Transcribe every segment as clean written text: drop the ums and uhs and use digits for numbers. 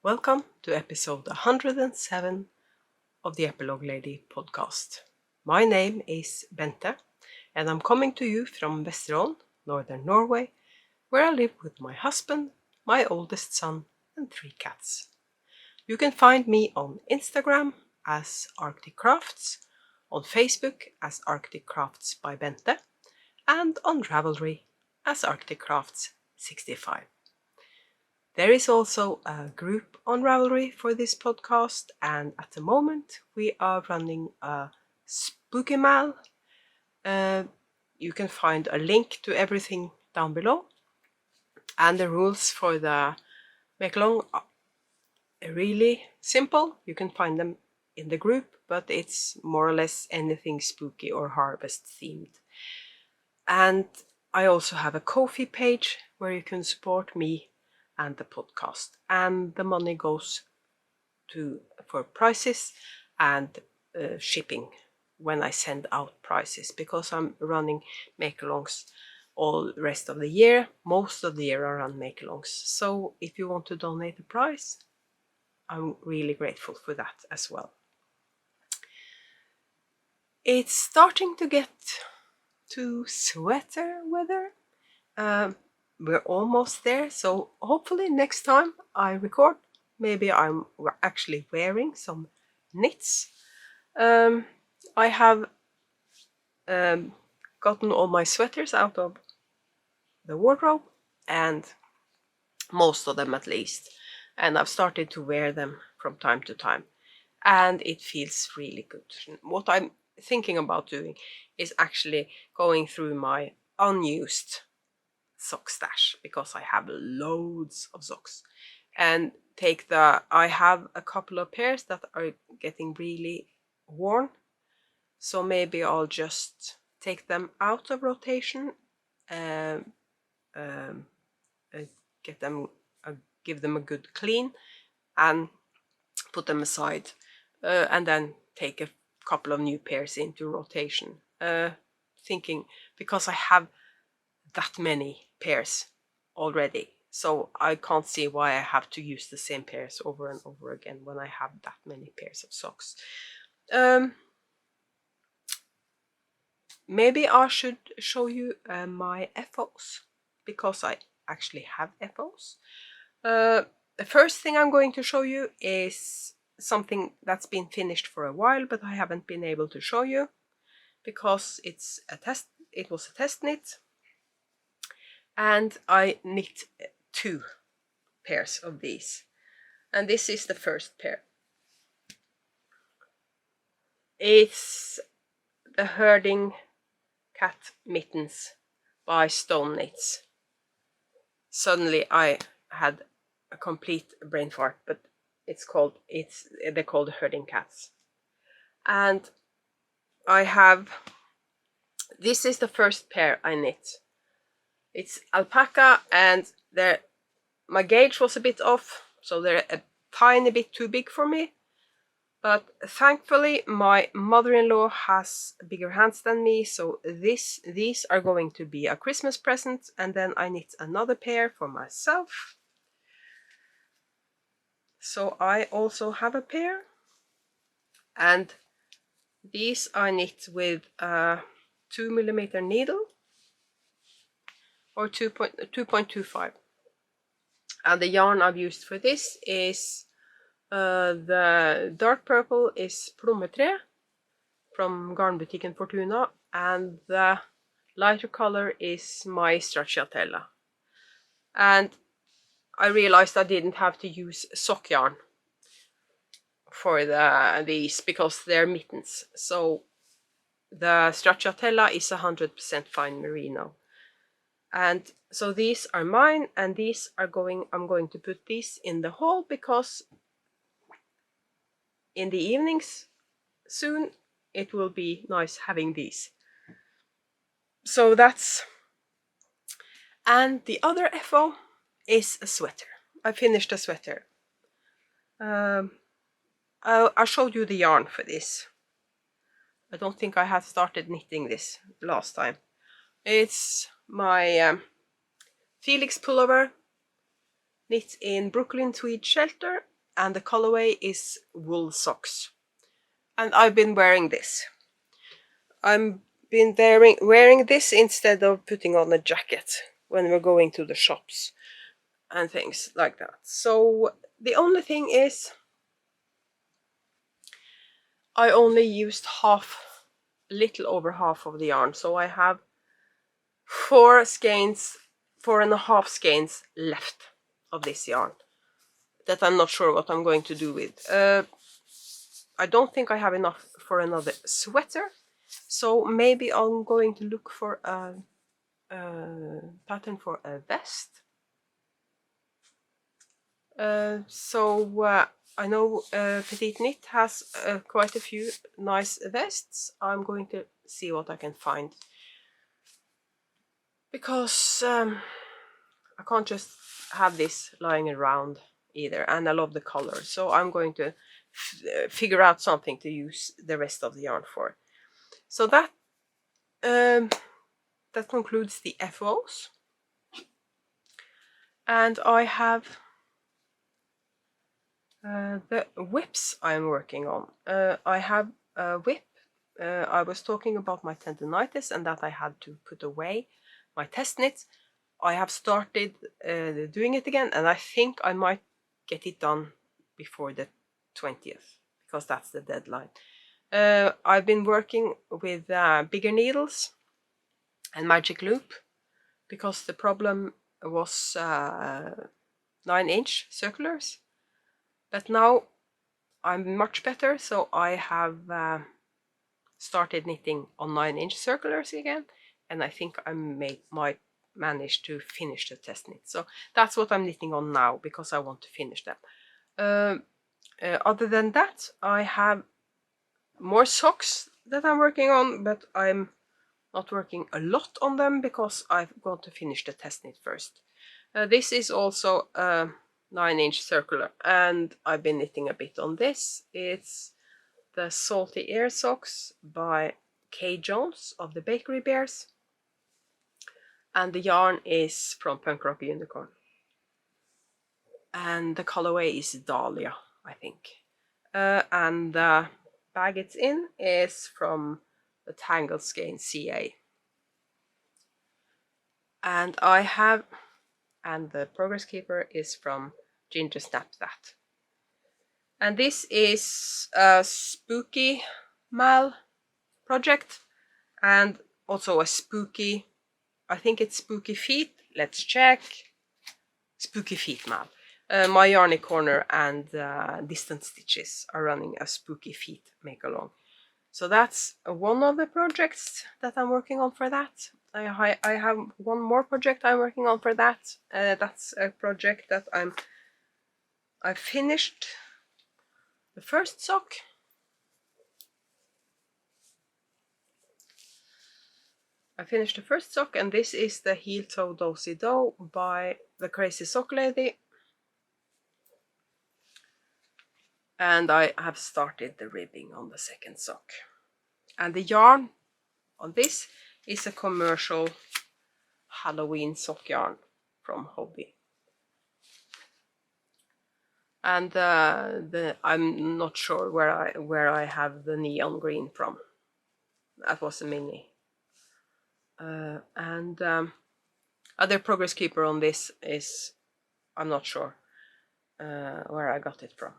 Welcome to episode 107 of the Epilogue Lady podcast. My name is Bente and I'm coming to you from Vesterålen, northern Norway, where I live with my husband, my oldest son and 3 cats. You can find me on Instagram as Arctic Crafts, on Facebook as Arctic Crafts by Bente, and on Ravelry as Arctic Crafts 65. There is also a group on Ravelry for this podcast, and at the moment we are running a spooky mail. You can find a link to everything down below, and the rules for the make-along are really simple. You can find them in the group, but it's more or less anything spooky or harvest themed. And I also have a Ko-fi page where you can support me and the podcast, and the money goes for prices and shipping when I send out prices, because I'm running make-alongs all the rest of the year. Most of the year I run make-alongs, so if you want to donate a price, I'm really grateful for that as well. It's starting to get to sweater weather. We're almost there, so hopefully next time I record, maybe I'm actually wearing some knits. I have gotten all my sweaters out of the wardrobe, and most of them at least, and I've started to wear them from time to time, and it feels really good. What I'm thinking about doing is actually going through my unused sock stash, because I have loads of socks, and I have a couple of pairs that are getting really worn, so maybe I'll just take them out of rotation, give them a good clean and put them aside, and then take a couple of new pairs into rotation, thinking, because I have that many pairs already, so I can't see why I have to use the same pairs over and over again when I have that many pairs of socks. Maybe I should show you my FOs, because I actually have FOs. The first thing I'm going to show you is something that's been finished for a while, but I haven't been able to show you because it's a test. It was a test knit, and I knit 2 pairs of these, and this is the first pair. It's the Herding Cat Mittens by Stone Knits. Suddenly I had a complete brain fart, but they're called Herding Cats. And this is the first pair I knit. It's alpaca, and my gauge was a bit off, so they're a tiny bit too big for me. But thankfully my mother-in-law has bigger hands than me, so these are going to be a Christmas present, and then I knit another pair for myself. So I also have a pair, and these I knit with a 2mm needle, or 2.25, and the yarn I've used for this is the dark purple is Plommetre from Garnbutikken Fortuna, and the lighter color is my stracciatella. And I realized I didn't have to use sock yarn for these, because they're mittens. So the stracciatella is 100% fine merino. And so these are mine, and I'm going to put these in the hall, because in the evenings soon it will be nice having these. So that's... And the other FO is a sweater. I finished a sweater. I showed you the yarn for this. I don't think I had started knitting this last time. It's my Felix pullover, knit in Brooklyn tweed shelter, and the colorway is wool socks. And I've been wearing this. I've been wearing this instead of putting on a jacket when we're going to the shops and things like that. So the only thing is I only used a little over half of the yarn, so I have 4.5 skeins left of this yarn that I'm not sure what I'm going to do with. I don't think I have enough for another sweater, so maybe I'm going to look for a pattern for a vest. I know Petite Knit has quite a few nice vests. I'm going to see what I can find, because I can't just have this lying around either, and I love the color, so I'm going to figure out something to use the rest of the yarn for. So that concludes the FOs, and I have the whips I'm working on. I have a whip. I was talking about my tendonitis and that I had to put away my test knits. I have started doing it again, and I think I might get it done before the 20th, because that's the deadline. I've been working with bigger needles and magic loop, because the problem was 9-inch circulars, but now I'm much better, so I have started knitting on 9-inch circulars again, and I think I might manage to finish the test knit. So that's what I'm knitting on now, because I want to finish them. Other than that, I have more socks that I'm working on, but I'm not working a lot on them because I've got to finish the test knit first. This is also a 9-inch circular, and I've been knitting a bit on this. It's the Salty Air Socks by Kay Jones of the Bakery Bears, and the yarn is from Punk Rock Unicorn, and the colorway is Dahlia, I think. And the bag it's in is from the Tangled Skein CA. And the Progress Keeper is from Ginger Snap That. And this is a Spooky Mal project, and also a spooky, I think it's Spooky Feet, let's check. Spooky Feet Mal. My Yarny Corner and Distant Stitches are running a Spooky Feet make-along. So that's one of the projects that I'm working on for that. I have one more project I'm working on for that. That's a project that I finished the first sock. And this is the Heel Toe Dosey Do by the Crazy Sock Lady. And I have started the ribbing on the second sock. And the yarn on this is a commercial Halloween sock yarn from Hobby. And I'm not sure where I have the neon green from. That was a mini. Other Progress Keeper on this is, I'm not sure where I got it from.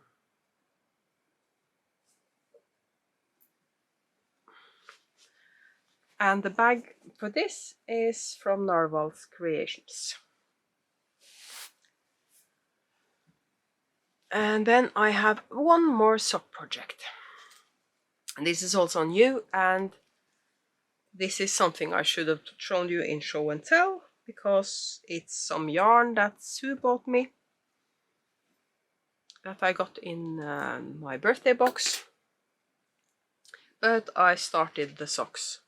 And the bag for this is from Narwhal's Creations. And then I have one more sock project. And this is also new, and this is something I should have shown you in show and tell, because it's some yarn that Sue bought me, that I got in my birthday box. But I started the socks.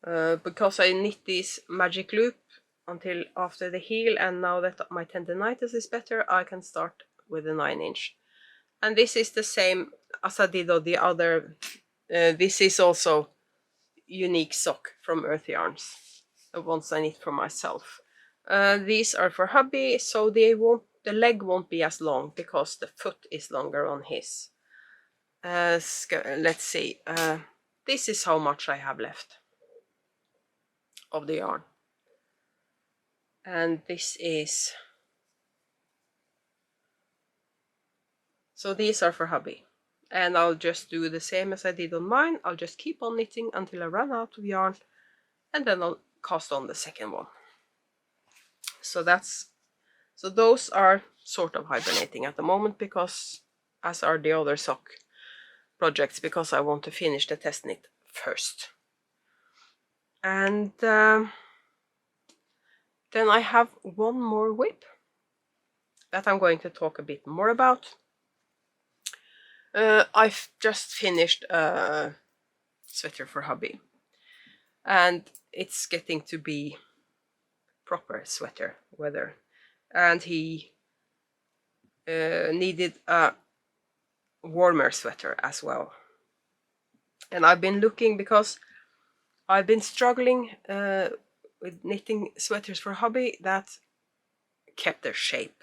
Because I knit this magic loop until after the heel, and now that my tendonitis is better, I can start with a 9-inch. And this is the same as I did on the other. This is also unique sock from Earth Yarns, the ones I knit for myself. These are for hubby, so they won't the leg won't be as long because the foot is longer on his. Let's see. This is how much I have left of the yarn. And this is... So these are for hubby. And I'll just do the same as I did on mine. I'll just keep on knitting until I run out of yarn. And then I'll cast on the second one. So those are sort of hibernating at the moment, because as are the other sock projects, because I want to finish the test knit first. And then I have one more whip that I'm going to talk a bit more about. I've just finished a sweater for hubby, and it's getting to be proper sweater weather, and he needed a warmer sweater as well. And I've been looking, because I've been struggling with knitting sweaters for hubby that kept their shape.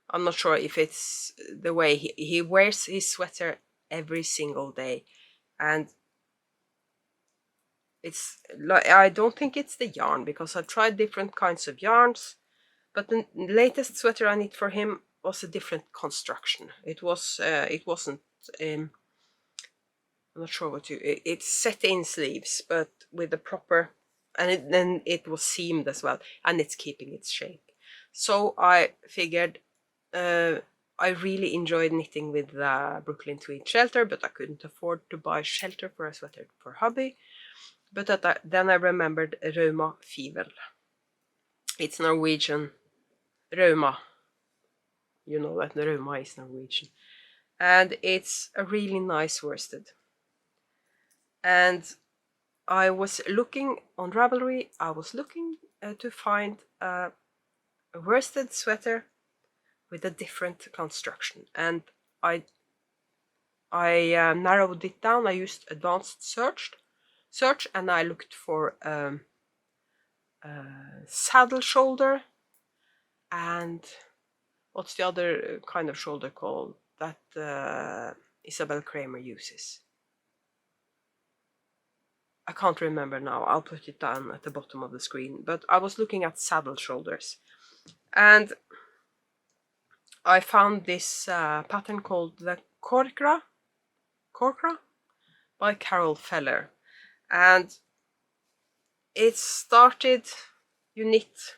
I'm not sure if it's the way he wears his sweater every single day, and it's like, I don't think it's the yarn, because I've tried different kinds of yarns, but the latest sweater I knit for him was a different construction. It wasn't I'm not sure what it's set in sleeves, but with the proper, and then it was seamed as well, and it's keeping its shape. So I figured I really enjoyed knitting with the Brooklyn Tweed shelter, but I couldn't afford to buy shelter for a sweater for hubby. But then I remembered Rauma Fivel. It's Norwegian. Rauma. You know that Rauma is Norwegian. And it's a really nice worsted. And I was looking on Ravelry, I was looking to find a worsted sweater with a different construction. And I narrowed it down. I used advanced search, and I looked for saddle shoulder, and what's the other kind of shoulder called that Isabel Kramer uses? I can't remember now. I'll put it down at the bottom of the screen. But I was looking at saddle shoulders, and I found this pattern called the Corcra by Carol Feller. And it started, you knit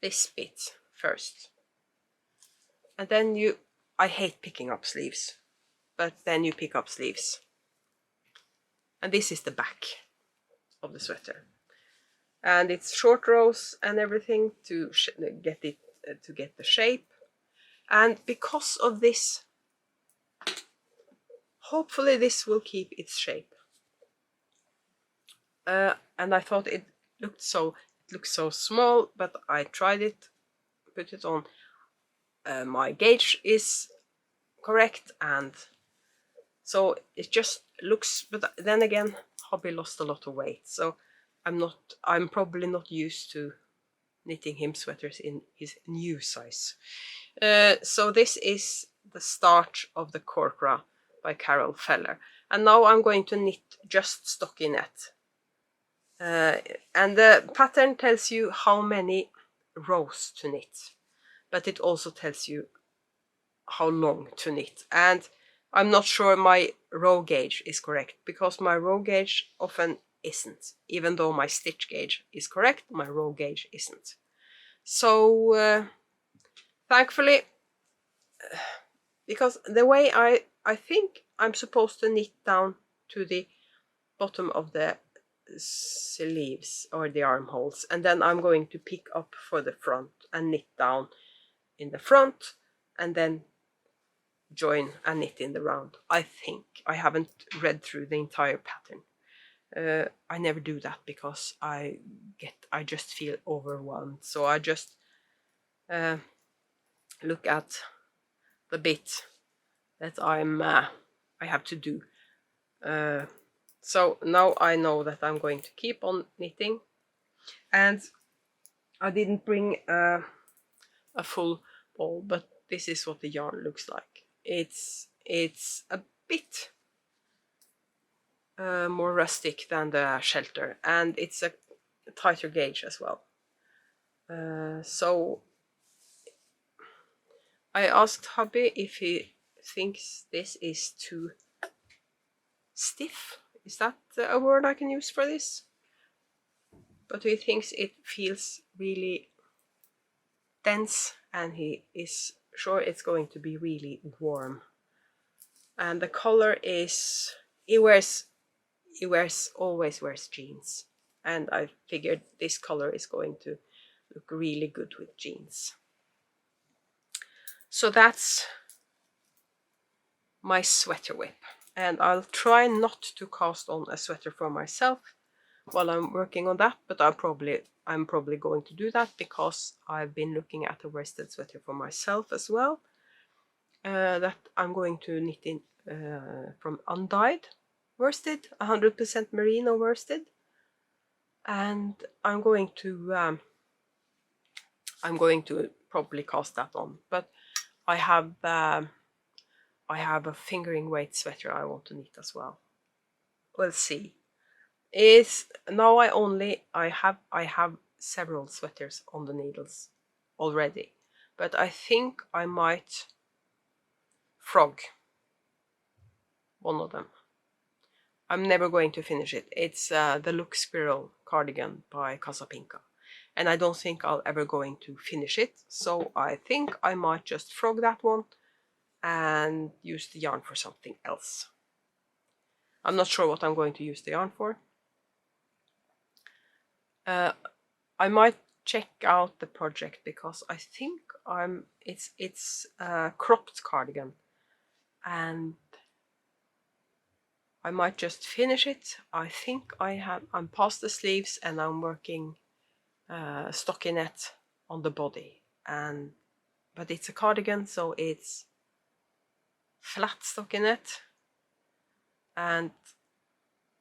this bit first, and then I hate picking up sleeves, but then you pick up sleeves, and this is the back of the sweater, and it's short rows and everything to get it to get the shape. And because of this, hopefully this will keep its shape. And I thought it looked so small, but I tried it, put it on. My gauge is correct, and so it just looks. But then again, hubby lost a lot of weight, so I'm probably not used to knitting him sweaters in his new size. So this is the start of the Corcra by Carol Feller, and now I'm going to knit just stockinette. And the pattern tells you how many rows to knit, but it also tells you how long to knit. And I'm not sure my row gauge is correct, because my row gauge often isn't. Even though my stitch gauge is correct, my row gauge isn't. So thankfully, because the way I think I'm supposed to knit down to the bottom of the sleeves or the armholes, and then I'm going to pick up for the front and knit down in the front, and then join and knit in the round. I think I haven't read through the entire pattern. I never do that, because I just feel overwhelmed, so I just look at the bit that I have to do. So now I know that I'm going to keep on knitting, and I didn't bring a full ball, but this is what the yarn looks like. It's a bit more rustic than the shelter, and it's a tighter gauge as well. So I asked hubby if he thinks this is too stiff. Is that a word I can use for this? But he thinks it feels really dense, and he is sure it's going to be really warm. And the color is, he always wears jeans, and I figured this color is going to look really good with jeans. So that's my sweater whip, and I'll try not to cast on a sweater for myself while I'm working on that, but I'm probably going to do that because I've been looking at a worsted sweater for myself as well, that I'm going to knit in from undyed worsted, 100% merino worsted, and I'm going to probably cast that on. But I have a fingering weight sweater I want to knit as well. We'll see. I have several sweaters on the needles already, but I think I might frog one of them. I'm never going to finish it. It's the Look Squirrel cardigan by Casapinka, and I don't think I'll ever going to finish it, so I think I might just frog that one and use the yarn for something else. I'm not sure what I'm going to use the yarn for. I might check out the project because I think it's a cropped cardigan, and I might just finish it. I think I'm past the sleeves and I'm working stockinette on the body, but it's a cardigan, so it's flat stockinette, and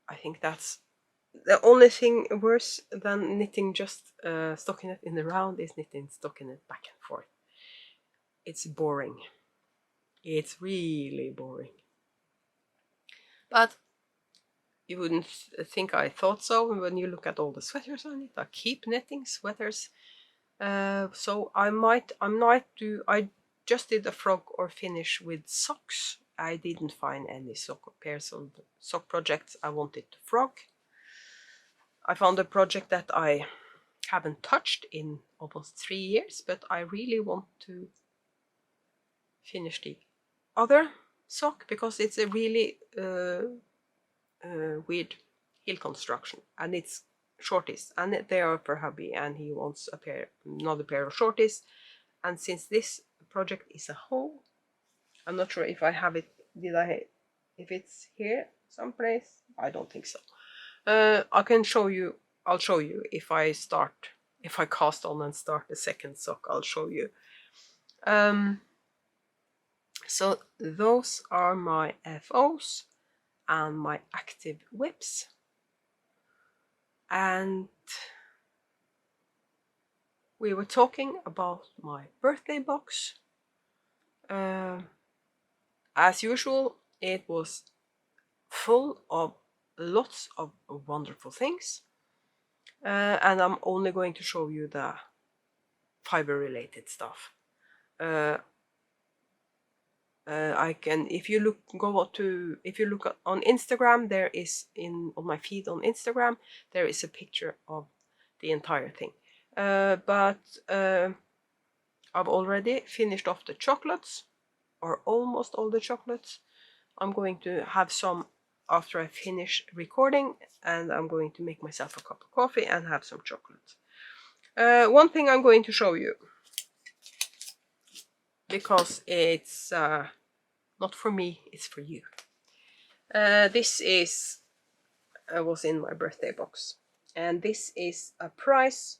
I think that's the only thing worse than knitting just stockinette in the round is knitting stockinette back and forth. It's boring. It's really boring. But you wouldn't think I thought so when you look at all the sweaters on it. I keep knitting sweaters. So I just did a frog or finish with socks. I didn't find any pairs of sock projects I wanted to frog. I found a project that I haven't touched in almost 3 years, but I really want to finish the other sock because it's a really weird heel construction, and it's shorties, and they are for hubby, and he wants another pair of shorties. And since this project is a whole, I'm not sure if I have it. If it's here someplace? I don't think so. I'll show you if I cast on and start the second sock. I'll show you. So those are my FOs and my active whips, and we were talking about my birthday box. As usual, it was full of lots of wonderful things, and I'm only going to show you the fiber related stuff. If you look on Instagram, there is on my feed on Instagram, there is a picture of the entire thing. But I've already finished off the chocolates, or almost all the chocolates. I'm going to have some after I finish recording, and I'm going to make myself a cup of coffee and have some chocolate. One thing I'm going to show you, because it's not for me, it's for you. This was in my birthday box, and this is a prize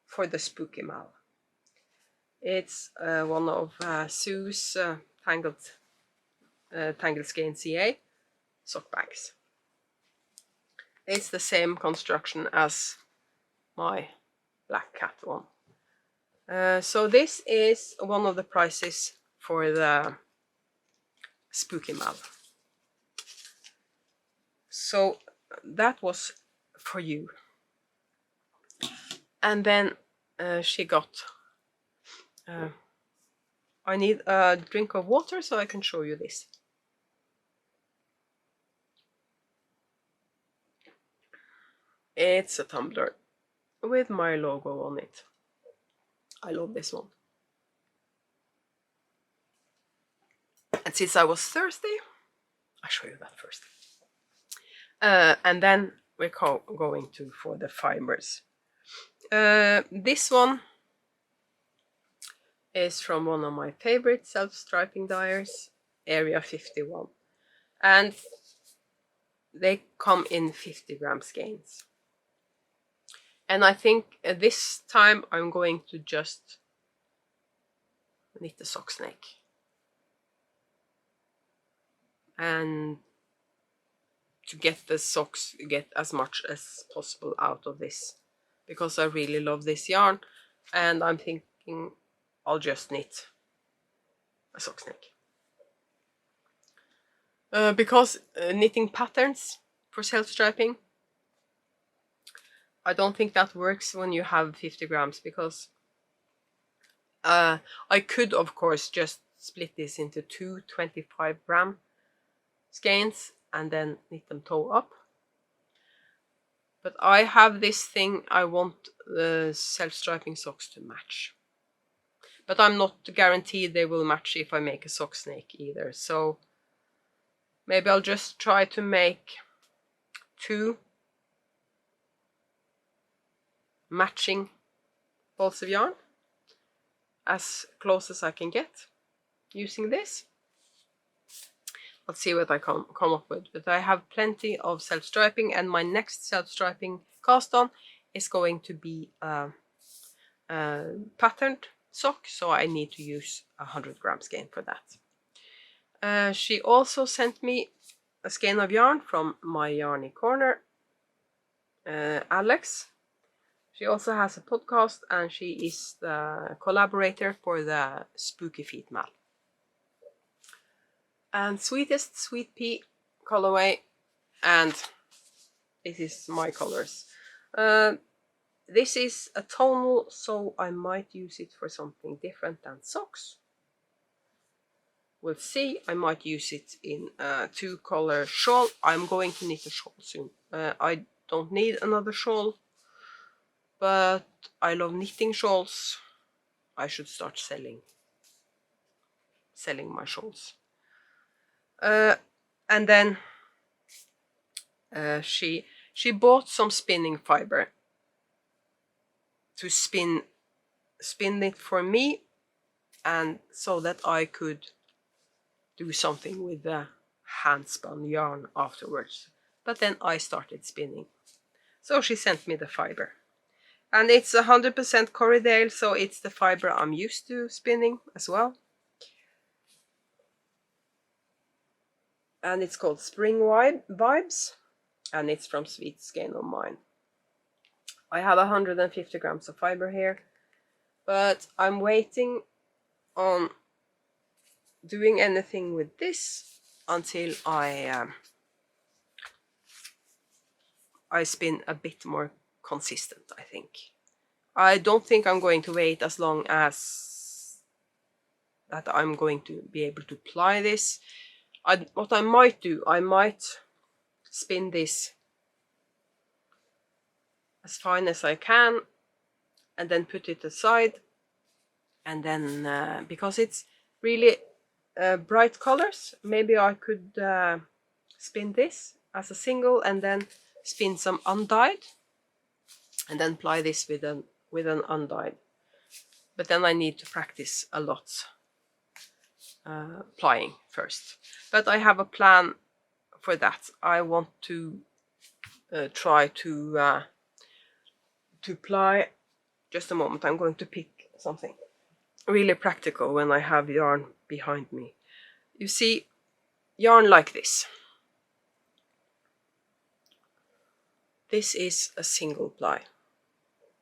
for the Spooky Mal. It's one of Sue's Tangled Skein CA sock bags. It's the same construction as my Black Cat one. So this is one of the prizes for the Spooky Mal. So that was for you. And then she got... I need a drink of water so I can show you this. It's a tumbler with my logo on it. I love this one. And since I was thirsty, I'll show you that first. And then we're going to for the fibers. This one is from one of my favorite self-striping dyers, Area 51. And they come in 50 gram skeins. And I think this time I'm going to just knit the sock snake. And to get the socks, get as much as possible out of this. Because I really love this yarn. And I'm thinking I'll just knit a sock snake. Because knitting patterns for self-striping, I don't think that works when you have 50 grams, because I could of course just split this into two 25 gram skeins and then knit them toe up. But I have this thing, I want the self-striping socks to match. But I'm not guaranteed they will match if I make a sock snake either. So maybe I'll just try to make two matching balls of yarn as close as I can get using this. Let's see what I come up with. But I have plenty of self-striping, and my next self-striping cast on is going to be a patterned sock, so I need to use 100 gram skein for that. She also sent me a skein of yarn from my yarny corner, Alex. She also has a podcast, and she is the collaborator for the Spooky Feet Mal. And Sweetest Sweet Pea colorway, and this is my colors. This is a tonal, so I might use it for something different than socks. We'll see. I might use it in a 2-color shawl. I'm going to knit a shawl soon. I don't need another shawl, but I love knitting shawls. I should start selling my shawls. And then she bought some spinning fiber to spin it for me, and so that I could do something with the hand spun yarn afterwards. But then I started spinning, so she sent me the fiber, and it's 100% Corriedale, so it's the fiber I'm used to spinning as well. And it's called Spring Vibes, and it's from Sweet Skein of Mine. I have 150 grams of fiber here, but I'm waiting on doing anything with this until I spin a bit more consistent, I think. I don't think I'm going to wait as long as that I'm going to be able to ply this. What I might do, I might spin this as fine as I can and then put it aside, and then because it's really bright colors, maybe I could spin this as a single and then spin some undyed and then ply this with an undyed. But then I need to practice a lot plying first. But I have a plan for that. I want to try to ply. Just a moment, I'm going to pick something really practical when I have yarn behind me. You see, yarn like this. This is a single ply.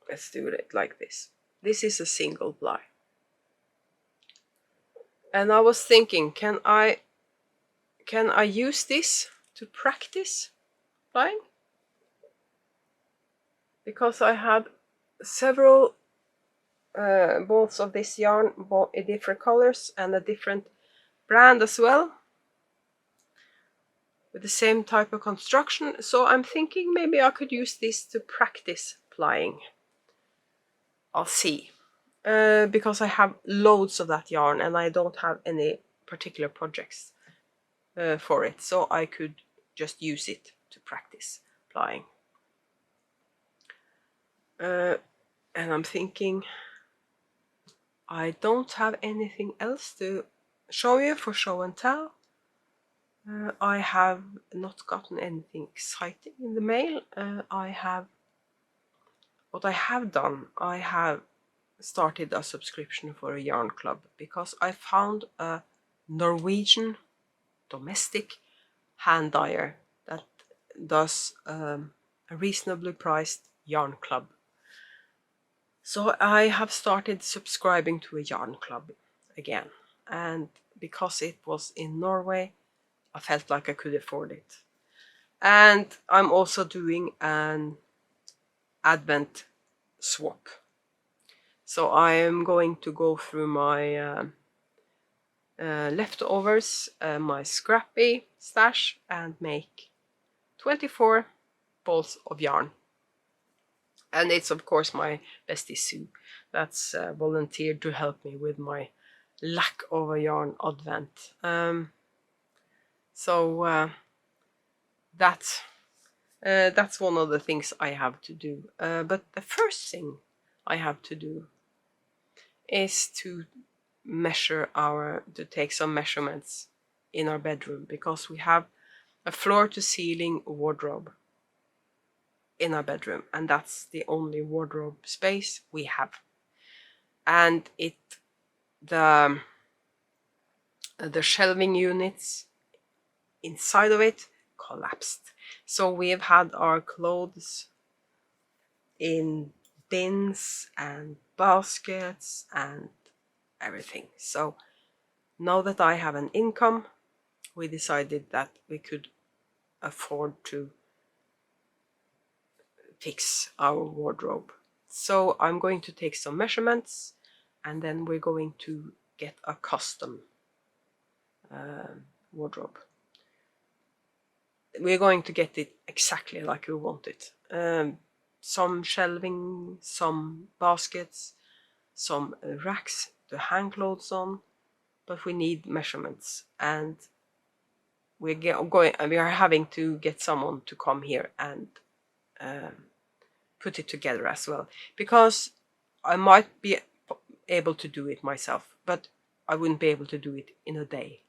Let's do it like this. this is a single ply. And I was thinking, can I use this to practice plying? Because I had several balls of this yarn in different colors and a different brand as well, with the same type of construction. So I'm thinking maybe I could use this to practice plying. I'll see. Because I have loads of that yarn and I don't have any particular projects for it, so I could just use it to practice plying. And I'm thinking I don't have anything else to show you for show and tell. I have not gotten anything exciting in the mail. What I have done, I have started a subscription for a yarn club because I found a Norwegian domestic hand dyer that does a reasonably priced yarn club. So I have started subscribing to a yarn club again, and because it was in Norway, I felt like I could afford it. And I'm also doing an Advent swap. So I am going to go through my leftovers, my scrappy stash, and make 24 balls of yarn. And it's of course my bestie Sue that's volunteered to help me with my lack of a yarn advent. So that's one of the things I have to do. But the first thing I have to do is to take some measurements in our bedroom, because we have a floor-to-ceiling wardrobe in our bedroom, and that's the only wardrobe space we have. And the shelving units inside of it collapsed. So we have had our clothes in bins and baskets and everything. So now that I have an income, we decided that we could afford to fix our wardrobe. So I'm going to take some measurements, and then we're going to get a custom wardrobe. We're going to get it exactly like we want it. Some shelving, some baskets, some racks to hang clothes on, but we need measurements, and we are having to get someone to come here and put it together as well, because I might be able to do it myself, but I wouldn't be able to do it in a day.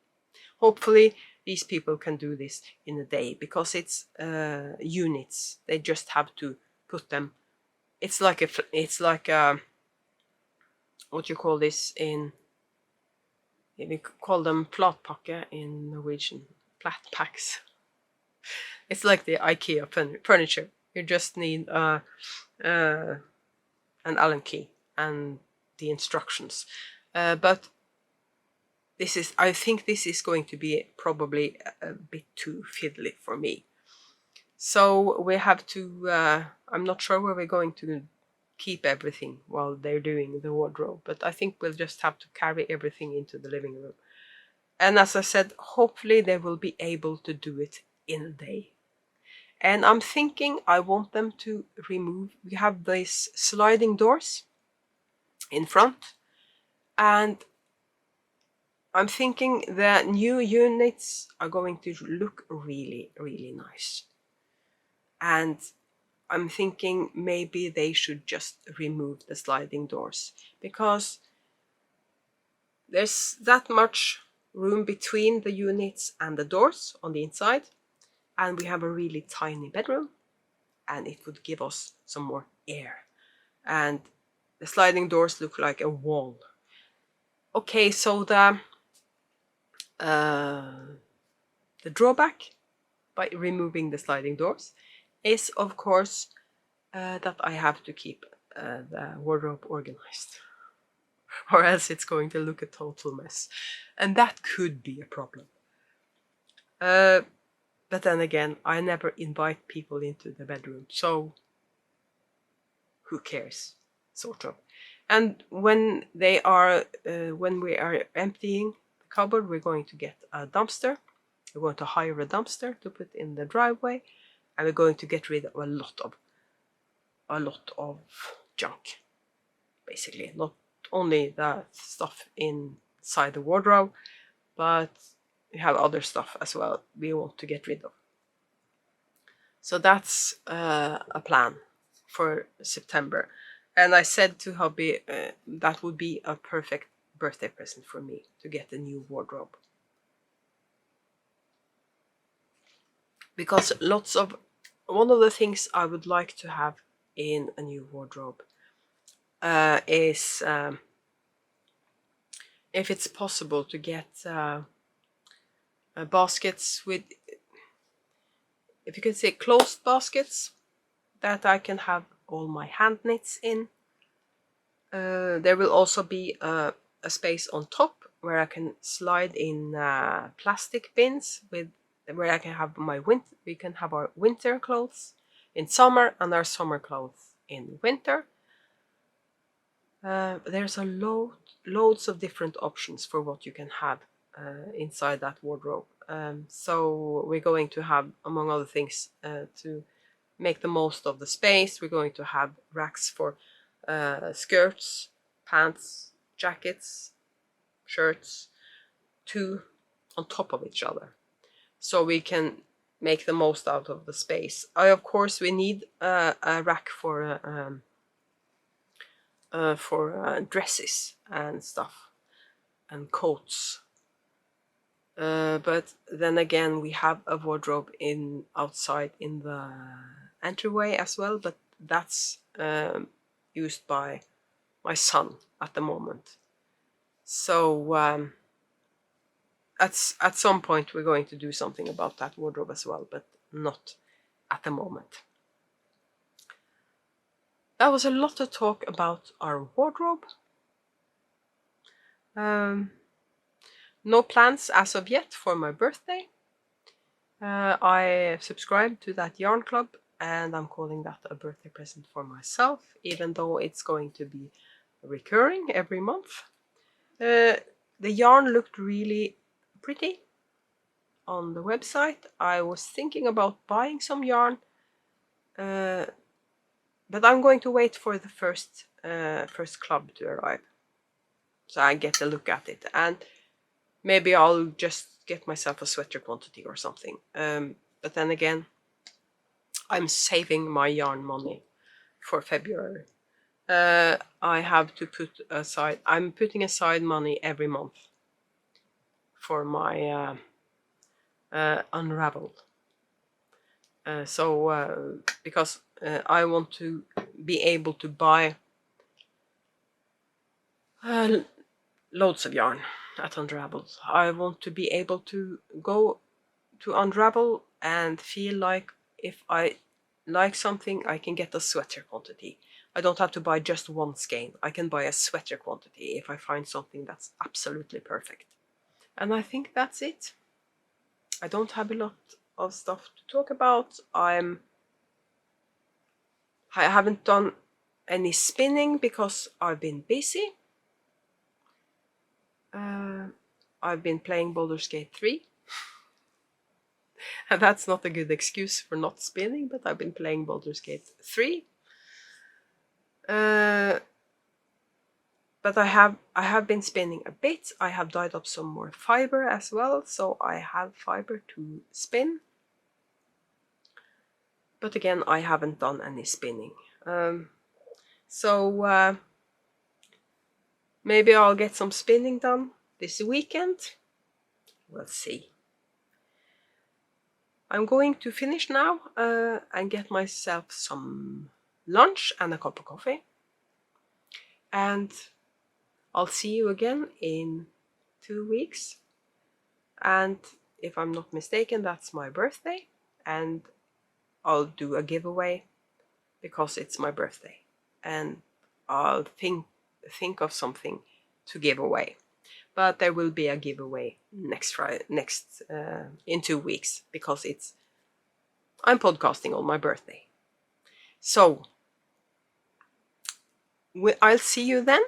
Hopefully these people can do this in a day, because it's units. They just have to put them. It's like a what you call this in? We call them platpakke in Norwegian. Flat packs. It's like the IKEA furniture. You just need an Allen key and the instructions. But I think this is going to be probably a bit too fiddly for me. So we have to, I'm not sure where we're going to keep everything while they're doing the wardrobe, but I think we'll just have to carry everything into the living room. And as I said, hopefully they will be able to do it in a day. And I'm thinking I want them to we have these sliding doors in front, and I'm thinking the new units are going to look really, really nice. And I'm thinking maybe they should just remove the sliding doors, because there's that much room between the units and the doors on the inside, and we have a really tiny bedroom, and it would give us some more air. And the sliding doors look like a wall. Okay, so the drawback by removing the sliding doors is, of course, that I have to keep the wardrobe organized, or else it's going to look a total mess, and that could be a problem. But then again, I never invite people into the bedroom, so who cares, sort of. And when we are emptying the cupboard, we're going to get a dumpster. We're going to hire a dumpster to put in the driveway, and we're going to get rid of a lot of junk, basically. Not only the stuff inside the wardrobe, but we have other stuff as well we want to get rid of. So that's a plan for September. And I said to hubby that would be a perfect birthday present for me, to get a new wardrobe. Because one of the things I would like to have in a new wardrobe is, if it's possible, to get baskets with, if you can say, closed baskets that I can have all my hand knits in. There will also be a space on top where I can slide in plastic bins where I can have we can have our winter clothes in summer and our summer clothes in winter. There's loads of different options for what you can have inside that wardrobe. So we're going to have, among other things, to make the most of the space, we're going to have racks for skirts, pants, jackets, shirts, two on top of each other, so we can make the most out of the space. Of course, we need a rack for dresses and stuff and coats. But then again, we have a wardrobe outside in the entryway as well, but that's used by my son at the moment. So at some point we're going to do something about that wardrobe as well, but not at the moment. That was a lot of talk about our wardrobe. No plans as of yet for my birthday. I subscribed to that yarn club, and I'm calling that a birthday present for myself, even though it's going to be recurring every month. The yarn looked really pretty on the website. I was thinking about buying some yarn, but I'm going to wait for the first club to arrive, so I get a look at it, and maybe I'll just get myself a sweater quantity or something. But then again, I'm saving my yarn money for February. I have to put aside, I'm putting aside money every month for my Unravel. Because I want to be able to buy loads of yarn at Unravel. I want to be able to go to Unravel and feel like if I like something, I can get a sweater quantity. I don't have to buy just one skein. I can buy a sweater quantity if I find something that's absolutely perfect. And I think that's it. I don't have a lot of stuff to talk about. I haven't done any spinning because I've been busy. I've been playing Baldur's Gate 3. And that's not a good excuse for not spinning, but I've been playing Baldur's Gate 3. But I have been spinning a bit. I have dyed up some more fiber as well, so I have fiber to spin. But again, I haven't done any spinning. So maybe I'll get some spinning done this weekend. We'll see. I'm going to finish now and get myself some lunch and a cup of coffee. And I'll see you again in 2 weeks. And if I'm not mistaken, that's my birthday. And I'll do a giveaway because it's my birthday. and I'll think of something to give away. But there will be a giveaway next Friday, in 2 weeks, because I'm podcasting on my birthday. So I'll see you then,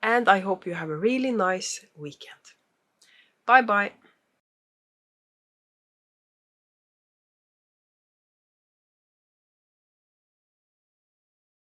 and I hope you have a really nice weekend. Bye bye.